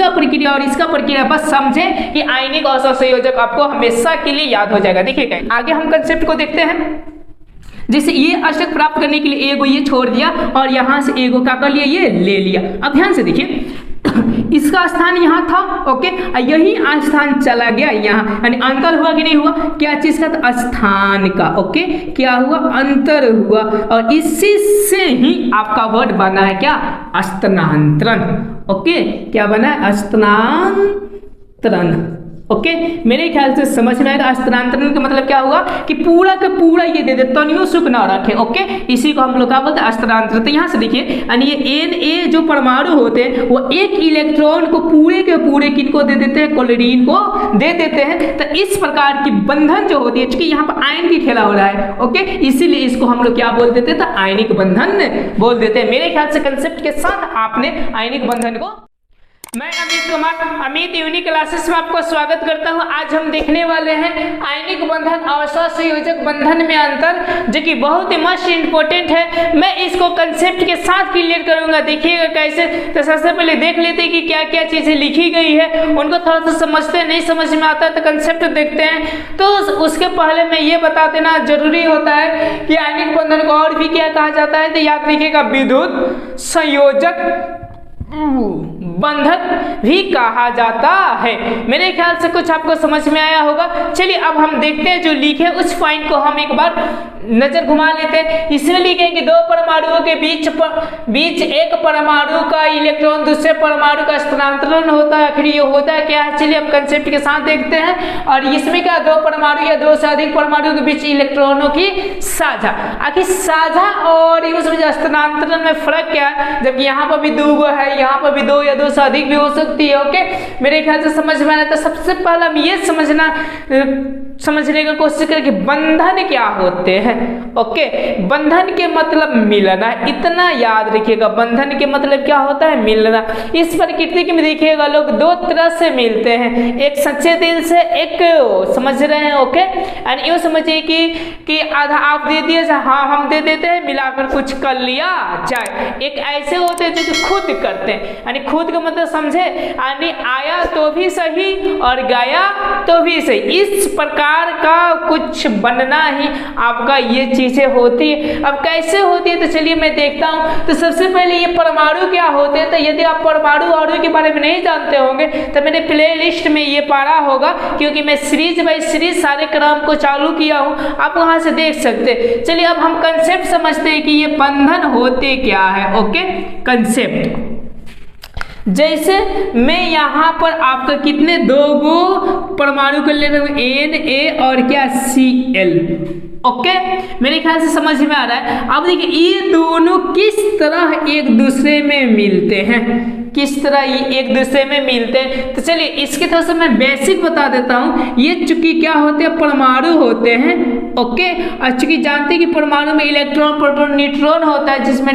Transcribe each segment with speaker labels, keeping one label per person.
Speaker 1: इसका प्रक्रिया और इसका प्रक्रिया बस समझे कि आयनिक और सहसंयोजक आपको हमेशा के लिए याद हो जाएगा। देखिए आगे हम कंसेप्ट को देखते हैं। जैसे ये अष्टक प्राप्त करने के लिए एगो ये छोड़ दिया और यहाँ से एगो क्या कर लिया, ये ले लिया। अब ध्यान से देखिए इसका स्थान यहाँ था, ओके, यही स्थान चला गया यहाँ, यानी अंतर हुआ कि नहीं हुआ, क्या चीज का, तो स्थान का, ओके, क्या हुआ, अंतर हुआ, और इसी से ही आपका वर्ड बना है क्या, स्थानांतरण। ओके, क्या बना है, स्थानांतरण। ओके, मेरे ख्याल से समझ में आएगा। स्थानांतरण का मतलब क्या हुआ कि पूरा का पूरा ये दे दे, तनियों सुख ना रखे। ओके, इसी को हम लोग क्या बोलते हैं, स्थानांतरण। तो यहाँ से देखिए यानी ये Na जो परमाणु होते हैं वो एक इलेक्ट्रॉन को पूरे के पूरे किनको दे देते हैं, क्लोरीन को दे देते हैं। तो इस प्रकार की बंधन जो होती है, क्योंकि यहाँ पर आयन की खेला हो रहा है, ओके, इसीलिए इसको हम लोग क्या बोल देते हैं, तो आयनिक बंधन बोल देते हैं। मेरे ख्याल से कंसेप्ट के साथ आपने आयनिक बंधन को, मैं अमित कुमार, अमित यूनिक क्लासेस में आपको स्वागत करता हूं। आज हम देखने वाले हैं आयनिक बंधन और सहसंयोजक बंधन में अंतर, जो कि बहुत ही मस्ट इंपॉर्टेंट है। मैं इसको कंसेप्ट के साथ क्लियर करूंगा, देखिएगा कैसे। तो सबसे पहले देख लेते हैं कि क्या क्या चीजें लिखी गई है, उनको थोड़ा सा समझते, नहीं समझ में आता तो कंसेप्ट देखते हैं। तो उसके पहले मैं ये बता देना जरूरी होता है कि आयनिक बंधन को और भी क्या कहा जाता है, तो याद रखिएगा विद्युत संयोजक बंधन भी कहा जाता है। मेरे ख्याल से कुछ आपको समझ में आया होगा। चलिए अब हम देखते हैं जो लिखे उस पॉइंट को हम एक बार नजर घुमा लेते हैं। इसमें लिखे कि दो परमाणुओं के बीच एक परमाणु का इलेक्ट्रॉन दूसरे परमाणु का स्थानांतरण होता है। आखिर ये होता है क्या है, चलिए अब कंसेप्ट के साथ देखते हैं। और इसमें क्या, दो परमाणु या दो से अधिक परमाणु के बीच इलेक्ट्रॉनों की साझा। आखिर साझा और स्थानांतरण में फर्क क्या है, जबकि यहाँ पर भी दो है, यहाँ पर भी दो या दो से अधिक भी हो सकती है। ओके, मेरे ख्याल से समझ में आना। तो सबसे पहले हम ये समझने का कोशिश करें कि बंधन क्या होते हैं। ओके, बंधन के मतलब मिलना, इतना याद रखिएगा। बंधन के मतलब क्या होता है, मिलना। इस प्रकृति में देखिएगा लोग दो तरह से मिलते हैं, एक सच्चे दिल से, एक समझ रहे हैं। ओके, एंड यूँ समझिए कि आधा आप दे दिए, हाँ हम दे देते हैं, मिलाकर कुछ कर लिया जाए। एक ऐसे होते हैं जो कि खुद करते हैं, यानी खुद का मतलब समझे, यानी आया तो भी सही और गया तो भी सही। इस प्रकार का कुछ बनना ही आपका ये चीजें होती है। अब कैसे होती है, तो चलिए मैं देखता हूं। तो सबसे पहले ये परमाणु क्या होते हैं, तो यदि आप परमाणु अणु के बारे में नहीं जानते होंगे तो मैंने प्ले लिस्ट में ये पढ़ा होगा, क्योंकि मैं सीरीज बाय सीरीज सारे क्रम को चालू किया हूं, आप वहां से देख सकते हैं। चलिए अब हम कंसेप्ट समझते हैं कि ये बंधन होते क्या है। ओके, कंसेप्ट जैसे मैं यहाँ पर आपका कितने दो गो परमाणु कर ले रहा हूँ, Na और क्या Cl। ओके, मेरे ख्याल से समझ में आ रहा है। अब देखिए ये दोनों किस तरह एक दूसरे में मिलते हैं, किस तरह ये एक दूसरे में मिलते हैं। तो चलिए इसके थोड़ा सा मैं बेसिक बता देता हूँ। ये चूंकि क्या होते हैं, परमाणु होते हैं। ओके, और चूंकि जानते हैं कि परमाणु में इलेक्ट्रॉन, प्रोटॉन, न्यूट्रॉन होता है, जिसमें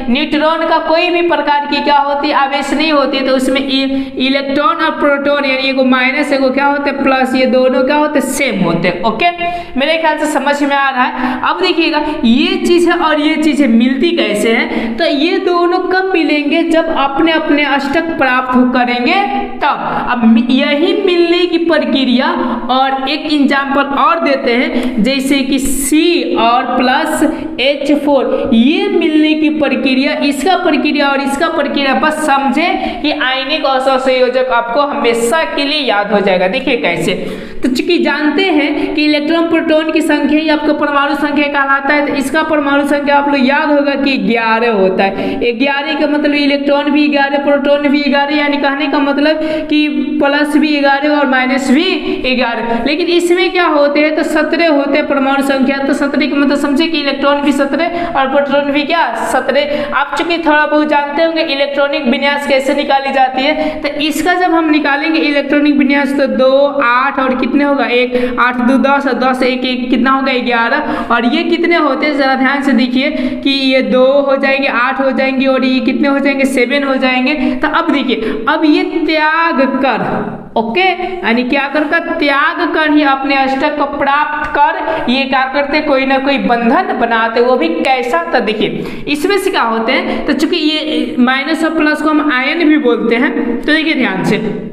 Speaker 1: न्यूट्रॉन का कोई भी प्रकार की क्या होती है, आवेश नहीं होती है। तो उसमें इलेक्ट्रॉन और प्रोटॉन, यानी एगो माइनस एगो क्या होते हैं प्लस, ये दोनों क्या होते हैं, सेम होते हैं। ओके, मेरे ख्याल से समझ में आ रहा है। अब देखिएगा ये चीजें और ये चीजें मिलती कैसे हैं, तो ये दोनों कब मिलेंगे, जब अपने अपने अष्टक प्राप्त करेंगे तब। अब यही मिलने की प्रक्रिया और एक एग्जाम्पल और देते हैं, जैसे कि C और प्लस H4, ये मिलने की प्रक्रिया, इसका प्रक्रिया और इसका प्रक्रिया बस समझे कि आयनिक और सहसंयोजक आपको हमेशा के लिए याद हो जाएगा। देखिए कैसे, तो चूंकि जानते हैं कि इलेक्ट्रॉन प्रोटॉन की संख्या ही आपका परमाणु संख्या कहलाता है, तो इसका परमाणु संख्या आप लोग याद होगा कि 11 होता है। 11 का मतलब इलेक्ट्रॉन भी 11, प्रोटॉन भी 11, यानी कहने का मतलब कि प्लस भी 11 और माइनस भी 11। लेकिन इसमें क्या होते हैं, तो 17 होते हैं परमाणु संख्या। तो 17 का मतलब समझे कि इलेक्ट्रॉन भी 17 और प्रोटॉन भी क्या 17। आप चूंकि थोड़ा बहुत जानते होंगे इलेक्ट्रॉनिक विन्यास कैसे निकाली जाती है, तो इसका जब हम निकालेंगे इलेक्ट्रॉनिक विन्यास, तो 2, 8 और कितने होगा 1, 8 2 10 और 10 1 1 कितना होगा 11। और ये कितने होते हैं, जरा ध्यान से देखिए कि ये 2 हो जाएंगे, 8 हो जाएंगे और ये कितने हो जाएंगे 7 हो जाएंगे। तो अब देखिए, अब ये त्याग कर ओके, यानी क्या करता, त्याग कर ही अपने अष्टक को प्राप्त कर ये क्या करते, कोई ना कोई बंधन बनाते, वो भी कैसा। तो देखिए इसमें से क्या होते हैं, तो चूंकि ये माइनस और प्लस को हम आयन भी बोलते हैं, तो देखिए ध्यान से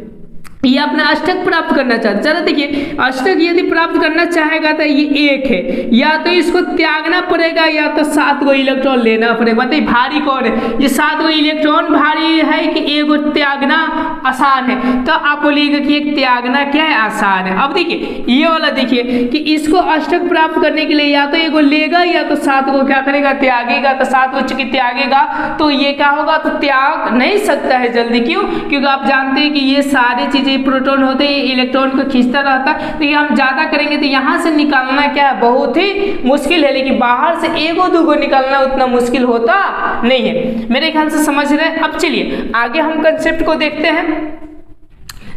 Speaker 1: ये अपना अष्टक प्राप्त करना चाहता, चलो देखिए अष्टक यदि प्राप्त करना चाहेगा तो ये एक है, या तो इसको त्यागना पड़ेगा या तो 7 गो इलेक्ट्रॉन लेना पड़ेगा। बताइए भारी कौन है, ये 7 गो इलेक्ट्रॉन भारी है कि एगो त्यागना आसान है। तो आप बोलिएगा कि एक त्यागना क्या है, आसान है। अब देखिए ये वाला देखिए कि इसको अष्टक प्राप्त करने के लिए या तो एगो लेगा या तो 7 को क्या करेगा, त्यागेगा। तो 7 को चूंकि त्यागेगा तो ये क्या होगा, तो त्याग नहीं सकता है जल्दी। क्यों, क्योंकि आप जानते हैं कि ये सारी चीजें प्रोटॉन होते हैं, इलेक्ट्रॉन को खींचता रहता है। तो ये हम ज्यादा करेंगे तो यहाँ से निकालना क्या है, बहुत ही मुश्किल है, लेकिन बाहर से एगो दूगो निकालना उतना मुश्किल होता नहीं है। मेरे ख्याल से समझ रहे हैं। अब चलिए आगे हम कंसेप्ट को देखते हैं।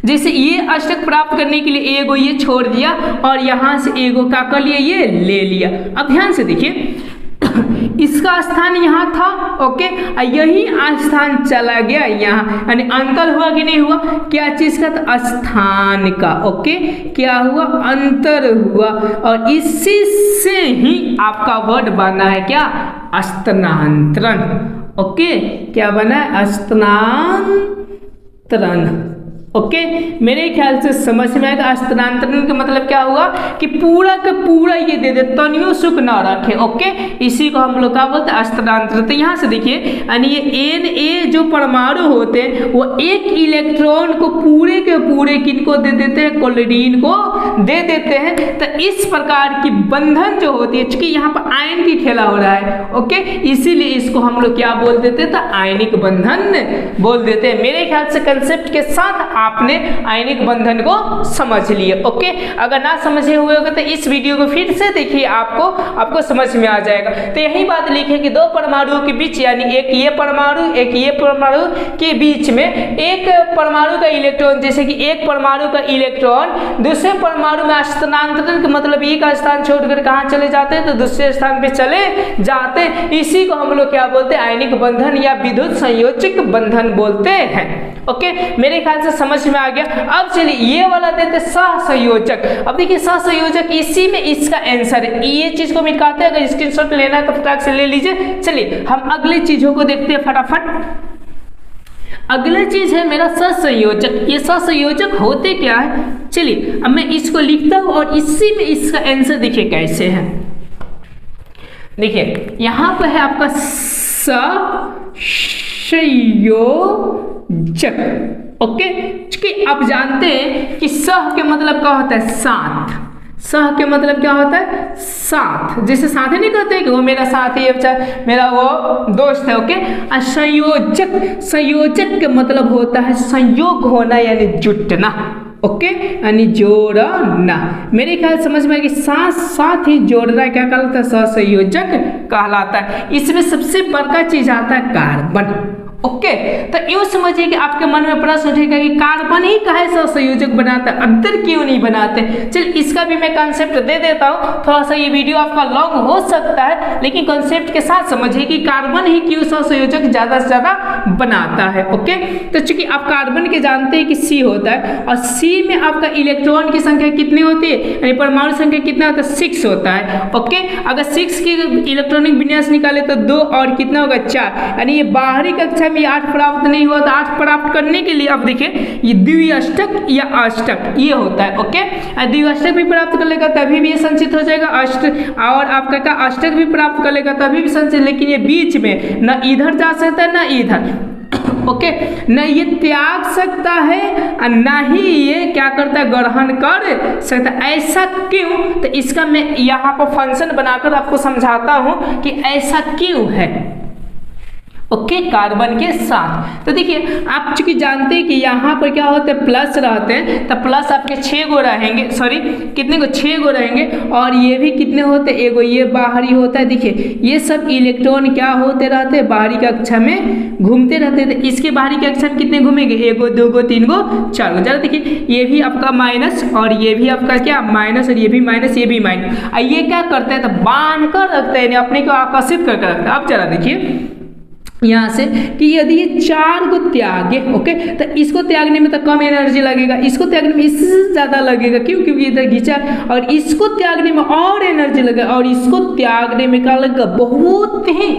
Speaker 1: जैसे ये अष्टक प्राप्त करने के लिए एगो ये छोड़ दिया और यहाँ से एगो क्या कर लिया, ये ले लिया। अब ध्यान से देखिए इसका स्थान यहाँ था, ओके, यही स्थान चला गया यहाँ, यानी अंतर हुआ कि नहीं हुआ, क्या चीज का, तो स्थान का। ओके, क्या हुआ, अंतर हुआ, और इसी से ही आपका वर्ड बना है क्या, स्थानांतरण। ओके, क्या बना है, स्थानांतरण। ओके, मेरे ख्याल से समझ में आएगा। स्थानांतरण का मतलब क्या हुआ कि पूरा का पूरा ये दे दे, तनियो सुख ना रखे। ओके, इसी को हम लोग क्या बोलते हैं, स्थानांतरण। तो यहाँ से देखिए यानी ये Na जो परमाणु होते हैं वो एक इलेक्ट्रॉन को पूरे के पूरे किनको दे देते हैं, क्लोरीन को दे देते हैं। तो इस प्रकार की बंधन जो होती है, चूंकि यहाँ पर आयन की खेला हो रहा है, ओके, इसीलिए इसको हम लोग क्या बोल देते हैं, तो आयनिक बंधन बोल देते हैं। मेरे ख्याल से कंसेप्ट के साथ आपने आयनिक बंधन को समझ लिए। ओके, अगर ना समझे हुए होगा तो इस वीडियो को फिर से देखिए, आपको समझ में आ जाएगा। तो यही बात लिखी है कि दो परमाणुओं के बीच, यानी एक ये परमाणु एक ये परमाणु के बीच में एक परमाणु का इलेक्ट्रॉन, जैसे कि एक परमाणु का इलेक्ट्रॉन दूसरे परमाणु में स्थानांतरण का मतलब एक स्थान छोड़कर कहाँ चले जाते हैं, तो दूसरे स्थान पे चले जाते हैं। इसी को हम लोग क्या बोलते हैं, आयनिक बंधन या विद्युत संयोजक बंधन बोलते हैं। ओके, मेरे ख्याल से समझ में आ गया। अब चलिए ये वाला देते सहसंयोजक। अब देखिए सहसंयोजक, इसी में इसका आंसर है। ये चीज को मिटाते हैं, अगर स्क्रीनशॉट लेना है तो फटाक से ले लीजिए। चलिए हम अगली चीजों को देखते हैं फटाफट। अगला चीज है मेरा सहसंयोजक। ये सहसंयोजक होते क्या है, चलिए अब मैं इसको लिखता हूं और इसी में इसका आंसर देखिए कैसे है। देखिए यहां पर है आपका सहसंयोजक। ओके, क्योंकि आप जानते हैं कि सह के मतलब क्या होता है, साथ। सह के मतलब क्या होता है, साथ। जैसे साथी नहीं कहते कि वो मेरा साथी है, मेरा वो दोस्त है। ओके, संयोजक, संयोजक के मतलब होता है संयोग होना, यानी जुटना। ओके, यानी जोड़ना। मेरे ख्याल समझ में कि साथ साथ ही जोड़ना क्या कहलाता है, सहसंयोजक कहलाता है। इसमें सबसे बड़का चीज आता है कार्बन। ओके, तो यूँ समझिए कि आपके मन में प्रश्न उठेगा कि कार्बन ही काहे सहसंयोजक बनाता है, अदर क्यों नहीं बनाते। चल इसका भी मैं कंसेप्ट दे देता हूँ। थोड़ा सा ये वीडियो आपका लॉन्ग हो सकता है, लेकिन कंसेप्ट के साथ समझिए कि कार्बन ही क्यों सहसंयोजक ज्यादा से ज्यादा बनाता है। ओके, तो चूंकि आप कार्बन के जानते हैं कि C होता है, और C में आपका इलेक्ट्रॉन की संख्या कितनी होती है, यानी परमाणु संख्या कितना होता है, 6 होता है। ओके, अगर 6 की इलेक्ट्रॉनिक विन्यास निकाले तो 2 और कितना होगा, 4। यानी ये बाहरी कक्षा में 8 प्राप्त नहीं हुआ, तो 8 प्राप्त करने के लिए अब देखिए ये द्विअष्टक या अष्टक ये होता है। ओके, द्विअष्टक भी प्राप्त कर लेगा तभी भी ये संचित हो जाएगा अष्ट, और आपका क्या अष्टक भी प्राप्त कर लेगा तभी भी संचित, लेकिन ये बीच में न इधर जा सकता है न इधर। ओके, न ये त्याग सकता है और न ही ये क्या करता है, ग्रहण कर सकता है। ऐसा क्यों, तो इसका मैं यहाँ पर फंक्शन बनाकर आपको समझाता हूँ कि ऐसा क्यों है। ओके, कार्बन के साथ। तो देखिए आप चूंकि जानते हैं कि यहाँ पर क्या होता है, प्लस रहते हैं, तो प्लस आपके 6 गो रहेंगे, सॉरी कितने को, 6 गो रहेंगे, और ये भी कितने होते हैं, एगो ये बाहरी होता है। देखिए ये सब इलेक्ट्रॉन क्या होते रहते हैं, बाहरी कक्षा में घूमते रहते हैं। तो इसके बाहरी कक्षा में कितने घूमेंगे, 1 गो 2 गो 3 गो 4 गो। जरा देखिए ये भी आपका माइनस, और ये भी आपका क्या माइनस, और ये भी माइनस, ये भी माइनस। ये क्या करते हैं, तो बांध कर रखते हैं, अपने को आकर्षित करके रखते हैं। अब जरा देखिए यहाँ से कि यदि ये 4 को त्यागे, ओके, तो इसको त्यागने में तो कम एनर्जी लगेगा, इसको त्यागने में इससे ज़्यादा लगेगा, क्यों? क्योंकि इधर खींचा, और इसको त्यागने में और एनर्जी लगेगा, और इसको त्यागने में क्या लगेगा? बहुत ही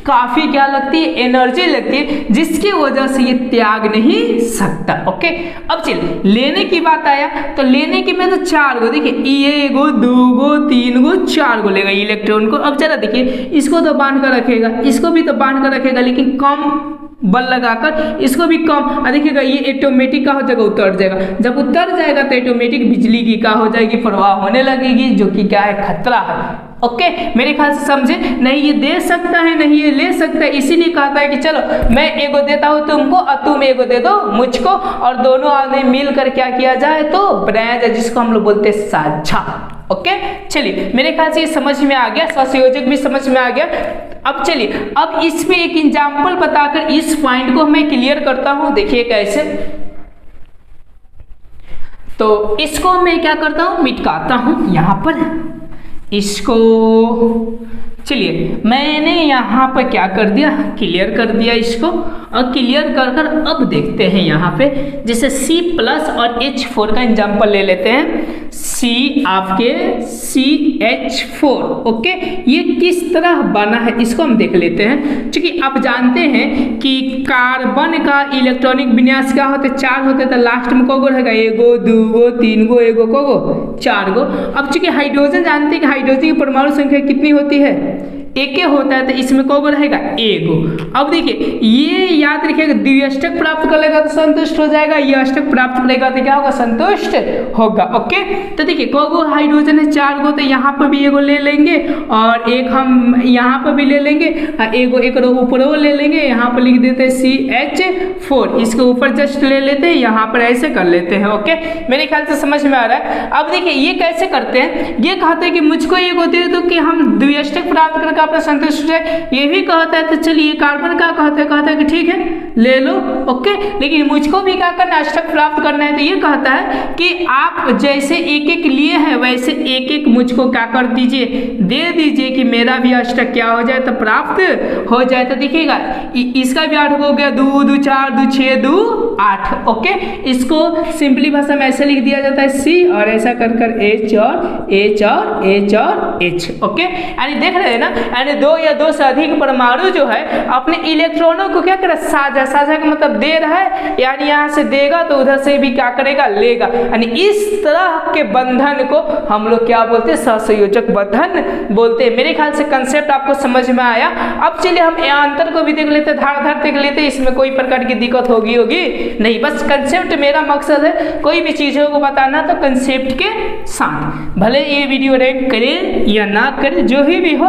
Speaker 1: काफ़ी क्या लगती है? एनर्जी लगती है, जिसकी वजह से ये त्याग नहीं सकता। ओके, अब चलिए लेने की बात आया, तो लेने की में तो 4 को, देखिए ये 1 2 3 4 को लेगा इलेक्ट्रॉन को। अब जरा देखिए, इसको तो बांध कर रखेगा, इसको भी तो बांध कर रखेगा, लेकिन कम बल लगाकर इसको भी कम, देखिएगा ये ऑटोमेटिक का हो जाएगा, उतर जाएगा। जब उतर जाएगा तो ऑटोमेटिक बिजली की क्या हो जाएगी? प्रवाह होने लगेगी, जो कि क्या है? खतरा है। ओके, मेरे ख्याल से समझे? नहीं ये दे सकता है, नहीं ये ले सकता है, इसीलिए कहता है कि चलो मैं एगो देता हूँ तुमको और तुम एगो दे दो मुझको, और दोनों आदमी मिलकर क्या किया जाए? तो बनाया जाए, जिसको हम लोग बोलते हैं साझा। ओके, चलिए मेरे ख्याल से ये समझ में आ गया, सहसंयोजक भी समझ में आ गया। अब चलिए, अब इसमें एक एग्जाम्पल बताकर इस पॉइंट को मैं क्लियर करता हूँ। देखिए कैसे, तो इसको मैं क्या करता हूँ? मिटकाता हूँ यहाँ पर इसको। चलिए मैंने यहाँ पर क्या कर दिया? क्लियर कर दिया इसको, और क्लियर कर अब देखते हैं यहाँ पे, जैसे C+ और H4 का एग्जाम्पल ले लेते हैं। आपके CH4, ओके, ये किस तरह बना है इसको हम देख लेते हैं। क्योंकि आप जानते हैं कि कार्बन का इलेक्ट्रॉनिक विन्यास क्या होते? 4 होते, तो लास्ट में कोगो रहेगा? 1 2 3 1 कोगो 4 गो। अब चूंकि हाइड्रोजन जानते हैं कि हाइड्रोजन की परमाणु संख्या कितनी होती है? 1 होता है, तो इसमें कोगो रहेगा? 1। अब देखिए ये याद रखिएगा, द्विअष्टक प्राप्त कर लेगा तो संतुष्ट हो जाएगा, ये अष्टक प्राप्त करेगा तो क्या होगा? संतुष्ट होगा। ओके, तो देखिए कोगो हाइड्रोजन है 4 गो, तो यहाँ पर भी 1 ले लेंगे, और एक हम यहाँ पर भी ले लेंगे, 1 रो ऊपर वो ले लेंगे, यहाँ पर लिख देते हैं CH4, इसके ऊपर जस्ट ले लेते हैं, यहाँ पर ऐसे कर लेते हैं। ओके, मेरे ख्याल से समझ में आ रहा है। अब देखिए ये कैसे करते हैं, ये कहते हैं कि मुझको 1 दे दो कि हम द्विअष्टक प्राप्त करके अपना संतुष्ट हो जाए, ये भी कहता है। तो चलिए कार्बन का कहता है कि ठीक है ले लो, ओके, लेकिन मुझको भी क्या करना? अष्टक प्राप्त करना है, तो ये कहता है कि आप जैसे 1 लिए हैं वैसे 1 मुझको क्या कर दीजिए? दे दीजिए, कि मेरा भी अष्टक क्या हो जाए? तो प्राप्त हो जाए। तो देखिएगा इसका भी 8 हो गया, 2 2 4 2 6 2 8। ओके, इसको सिंपली भाषा में ऐसे लिख दिया जाता है C, और ऐसा कर H और H और H और H। ओके, यानी देख रहे हैं ना, यानी 2 या 2 से अधिक परमाणु जो है अपने इलेक्ट्रॉनों को क्या करे? साझा का मतलब दे रहा है, यानी यहाँ से देगा तो उधर से भी क्या करेगा? लेगा। यानी इस तरह के बंधन को हम लोग क्या बोलते हैं? सहसंयोजक बंधन बोलते हैं। मेरे ख्याल से कंसेप्ट आपको समझ में आया। अब चलिए हम अंतर को भी देख लेते, धार देख लेते, इसमें कोई प्रकार की दिक्कत होगी नहीं, बस कंसेप्ट मेरा मकसद है, कोई भी चीजों को बताना तो कंसेप्ट के साथ, भले ये वीडियो रैंक करे या ना करे, जो भी हो,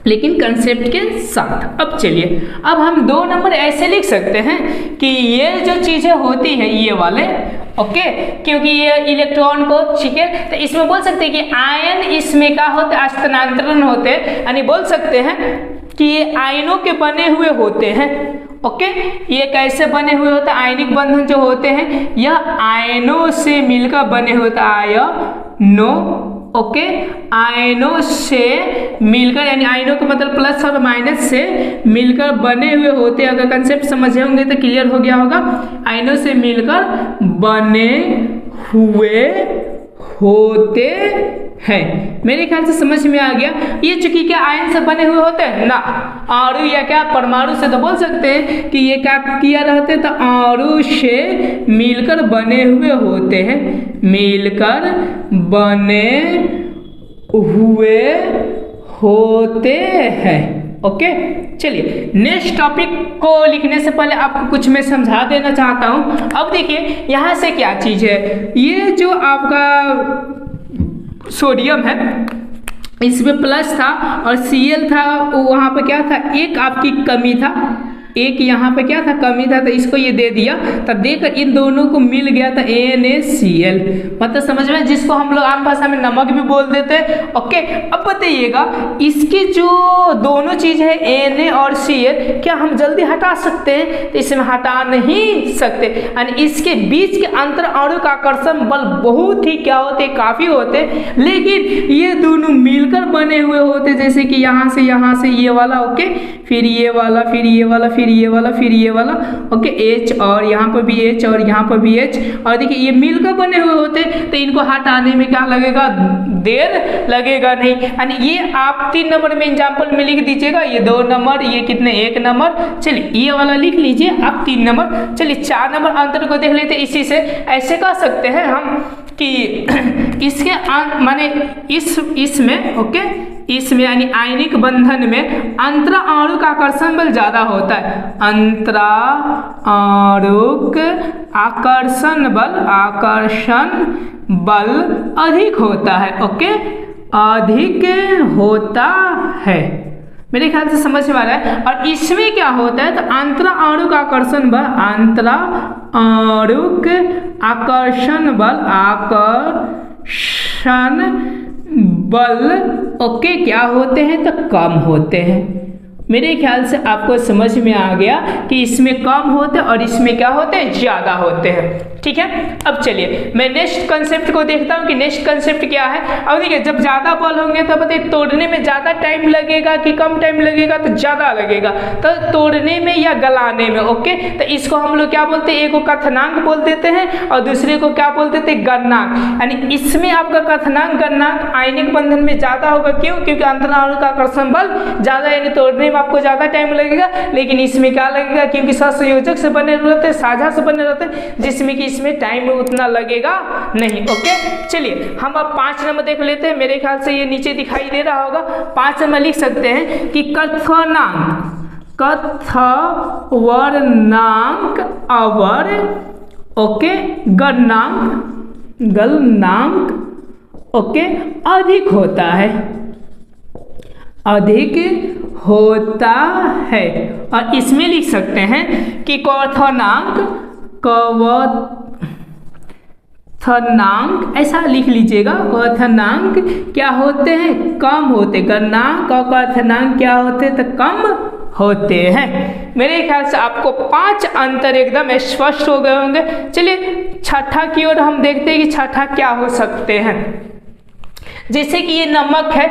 Speaker 1: लेकिन कंसेप्ट के साथ। अब चलिए, अब हम 2 नंबर ऐसे लिख सकते हैं कि ये जो चीजें होती हैं ये वाले, ओके, क्योंकि ये इलेक्ट्रॉन को, ठीक है, तो इसमें बोल सकते हैं कि आयन इसमें क्या होते हैं? स्थानांतरण होते हैं, यानी बोल सकते हैं कि ये आयनों के बने हुए होते हैं। ओके, ये कैसे बने हुए होते हैं? आयनिक बंधन जो होते हैं यह आयनों से मिलकर बने होता है, आयनों। ओके, आयनों से मिलकर, यानी आयनों का मतलब प्लस और माइनस से मिलकर बने हुए होते हैं। अगर कंसेप्ट समझे होंगे तो क्लियर हो गया होगा। आयनों से मिलकर बने हुए होते हैं, मेरे ख्याल से समझ में आ गया। ये चूंकि क्या आयन से बने हुए होते हैं ना, अणु या क्या परमाणु से, तो बोल सकते हैं कि ये क्या किया रहते हैं? तो अणु से मिलकर बने हुए होते हैं, मिलकर बने हुए होते हैं। ओके, चलिए नेक्स्ट टॉपिक को लिखने से पहले आपको कुछ मैं समझा देना चाहता हूं। अब देखिए यहाँ से क्या चीज है, ये जो आपका सोडियम है इसमें प्लस था और Cl था, वहाँ पर क्या था? एक आपकी कमी था, एक यहाँ पे क्या था, कमी था, तो इसको ये दे दिया, तब देकर इन दोनों को मिल गया था NaCl, मतलब समझ में, जिसको हम लोग आम भाषा में नमक भी बोल देते हैं। ओके, अब बताइएगा इसकी जो दोनों चीज है Na और Cl, क्या हम जल्दी हटा सकते हैं? तो इसमें हटा नहीं सकते, यानी इसके बीच के अंतर अणु का आकर्षण बल बहुत ही क्या होते, काफी होते, लेकिन ये दोनों मिलकर बने हुए होते, जैसे कि यहाँ से ये वाला, ओके, फिर ये वाला, फिर ये वाला, फिर ये वाला, फिर ये वाला, ओके, H, और यहाँ पर भी H, और यहाँ पर भी H, और देखिए ये मिलकर बने हुए होते, तो इनको हटाने में क्या लगेगा, देर लगेगा नहीं। यानी ये आप 3 नंबर में एग्जाम्पल में लिख दीजिएगा, ये 2 नंबर, ये कितने 1 नंबर, चलिए ये वाला लिख लीजिए आप 3 नंबर। चलिए 4 नंबर अंतर को देख लेते, इसी से ऐसे कह सकते हैं हम कि इसके माने इसमें, ओके, इसमें यानी आयनिक बंधन में अंतरा अणुक आकर्षण बल ज्यादा होता है, अंतरा अणुक आकर्षण बल अधिक होता है, ओके, अधिक होता है, मेरे ख्याल से समझ में आ रहा है। और इसमें क्या होता है, तो अंतरा अणुक आकर्षण बल, अंतरा अणुक आकर्षण बल, ओके, क्या होते हैं, तो कम होते हैं। मेरे ख्याल से आपको समझ में आ गया कि इसमें कम होते हैं और इसमें क्या होते हैं, ज्यादा होते हैं। ठीक है, अब चलिए मैं नेक्स्ट कंसेप्ट को देखता हूँ कि नेक्स्ट कंसेप्ट क्या है। अब देखिए जब ज्यादा बल होंगे तो बताइए तोड़ने में ज्यादा टाइम लगेगा कि कम टाइम लगेगा, तो ज्यादा लगेगा, तो तोड़ने में या गलाने में, ओके, तो इसको हम लोग क्या बोलते हैं, एक को कथनांक बोल देते हैं और दूसरे को क्या बोल देते हैं, गणनांक। यानी इसमें आपका कथनांक गणनांक आयनिक बंधन में ज्यादा होगा, क्यों, क्योंकि अंतराणु का आकर्षण बल ज्यादा, यानी तोड़ने में आपको ज्यादा टाइम लगेगा, लेकिन इसमें क्या लगेगा, क्योंकि सहसंयोजक से बने रहते हैं, साझा से बने रहते हैं, जिसमें कि इसमें टाइम उतना लगेगा नहीं। ओके, चलिए हम अब 5 नंबर देख लेते हैं, मेरे ख्याल से ये नीचे दिखाई दे रहा होगा। 5 नंबर लिख सकते हैं कि कथनांक अवर, ओके, गलनांक, ओके, अधिक होता है, अधिक होता है। और इसमें लिख सकते हैं कि कथनांक ऐसा लिख लीजिएगा, कथनांक क्या होते हैं, कम होते, गणनांक और कथनांक क्या होते, तो कम होते हैं। मेरे ख्याल से आपको 5 अंतर एकदम स्पष्ट हो गए होंगे। चलिए छठा की ओर हम देखते हैं कि छठा क्या हो सकते हैं। जैसे कि ये नमक है,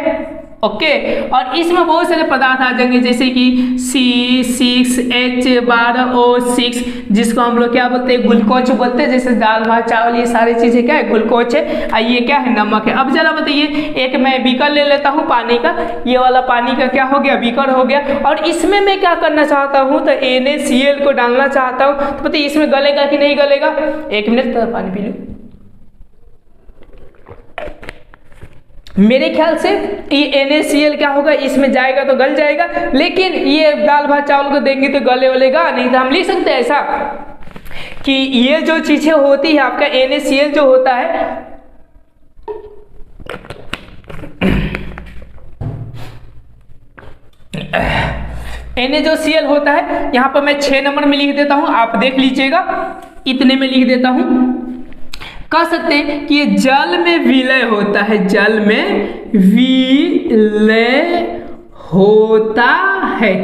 Speaker 1: ओके, और इसमें बहुत सारे पदार्थ आ जाएंगे, जैसे कि C6H12O6, जिसको हम लोग क्या बोलते हैं, ग्लूकोज बोलते हैं, जैसे दाल भात चावल ये सारी चीजें क्या है, ग्लूकोज है, और ये क्या है, नमक है। अब जरा बताइए, एक मैं बीकर ले लेता हूँ पानी का, ये वाला पानी का क्या हो गया, बीकर हो गया, और इसमें मैं क्या करना चाहता हूँ, तो NaCl को डालना चाहता हूँ, तो बताइए इसमें गलेगा कि नहीं गलेगा। 1 मिनट तो पानी पी लो। मेरे ख्याल से ये NaCl क्या होगा, इसमें जाएगा तो गल जाएगा, लेकिन ये दाल भात चावल को देंगे तो गले वलेगा नहीं। तो हम लिख सकते हैं ऐसा कि ये जो चीजें होती है, आपका NaCl जो होता है, NaCl होता है, यहाँ पर मैं 6 नंबर में लिख देता हूँ, आप देख लीजिएगा, इतने में लिख देता हूँ। कह सकते हैं कि ये जल में विलय होता है, जल में विलय होता है।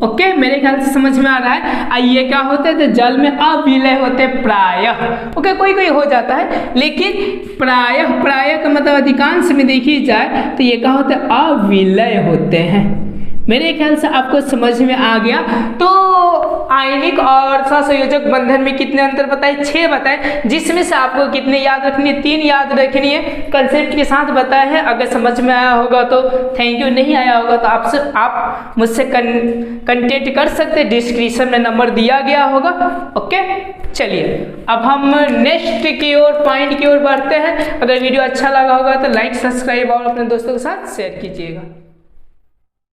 Speaker 1: ओके, मेरे ख्याल से समझ में आ रहा है। ये क्या होते हैं, तो जल में अविलय होते हैं प्रायः। ओके, कोई कोई हो जाता है, लेकिन प्रायः का मतलब अधिकांश में देखी जाए तो ये क्या होते हैं, अविलय होते हैं। मेरे ख्याल से आपको समझ में आ गया। तो आयनिक और सहसंयोजक बंधन में कितने अंतर बताए, 6 बताए, जिसमें से आपको कितने याद रखनी है, 3 याद रखनी है, कंसेप्ट के साथ बताया है। अगर समझ में आया होगा तो थैंक यू, नहीं आया होगा तो आप मुझसे कंटेक्ट कर सकते हैं, डिस्क्रिप्शन में नंबर दिया गया होगा। ओके, चलिए अब हम नेक्स्ट की ओर, पॉइंट की ओर बढ़ते हैं। अगर वीडियो अच्छा लगा होगा तो लाइक, सब्सक्राइब और अपने दोस्तों के साथ शेयर कीजिएगा।